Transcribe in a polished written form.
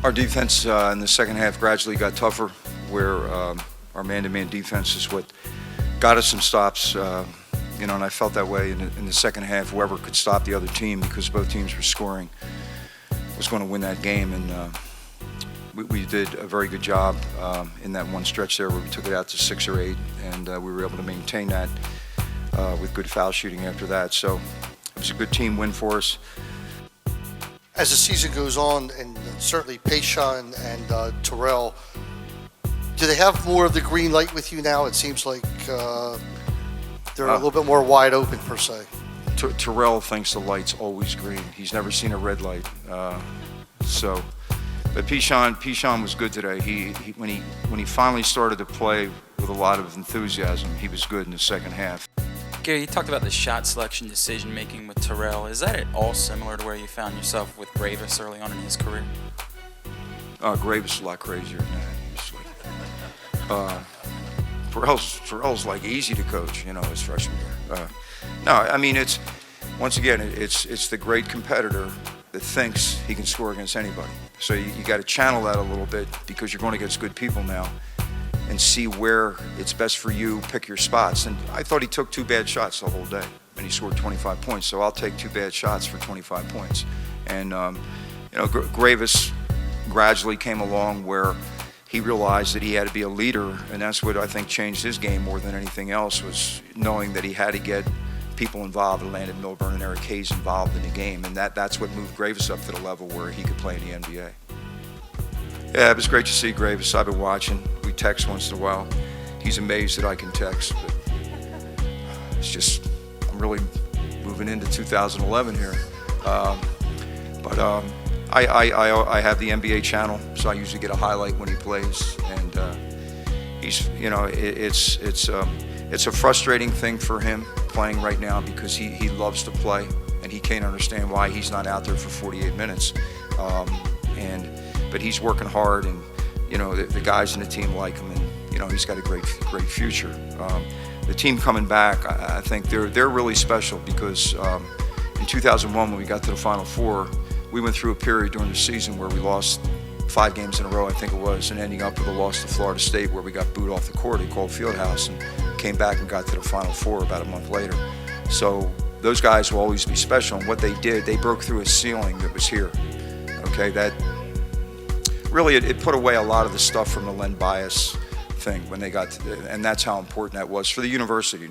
Our defense in the second half gradually got tougher, where our man-to-man defense is what got us some stops. And I felt that way in the second half. Whoever could stop the other team, because both teams were scoring, was going to win that game. And we did a very good job in that one stretch there where we took it out to 6 or 8, and we were able to maintain that with good foul shooting after that. So it was a good team win for us. As the season goes on, and certainly Payshawn and Terrell, do they have more of the green light with you now? It seems like they're a little bit more wide open, per se. Terrell thinks the light's always green. He's never seen a red light. But Payshawn was good today. When he finally started to play with a lot of enthusiasm, he was good in the second half. Gary, you talked about the shot selection decision making with Terrell. Is that at all similar to where you found yourself with Gravis early on in his career? Gravis is a lot crazier than that. Terrell's like easy to coach, his freshman year. No, I mean it's the great competitor that thinks he can score against anybody. So you got to channel that a little bit, because you're going against good people now, and see where it's best for you, pick your spots. And I thought he took 2 bad shots the whole day, and he scored 25 points. So I'll take 2 bad shots for 25 points. And Gravis gradually came along where he realized that he had to be a leader, and that's what I think changed his game more than anything else, was knowing that he had to get people involved, and Landon Milburn and Eric Hayes involved in the game, and that's what moved Gravis up to the level where he could play in the NBA. Yeah, it was great to see Gravis. I've been watching. We text once in a while. He's amazed that I can text, but it's just, I'm really moving into 2011 here. I have the NBA channel, so I usually get a highlight when he plays, and he's, it's a frustrating thing for him playing right now, because he loves to play, and he can't understand why he's not out there for 48 minutes. But he's working hard, and the guys in the team like him, and he's got a great future. The team coming back, I think they're really special, because in in 2001 when we got to the Final Four, we went through a period during the season where we lost 5 games in a row, I think it was, and ending up with a loss to Florida State where we got booed off the court at Colt Fieldhouse and came back and got to the Final Four about a month later. So those guys will always be special, and what they did, they broke through a ceiling that was here. Okay, that really, it put away a lot of the stuff from the Len Bias thing when they got to and that's how important that was for the university.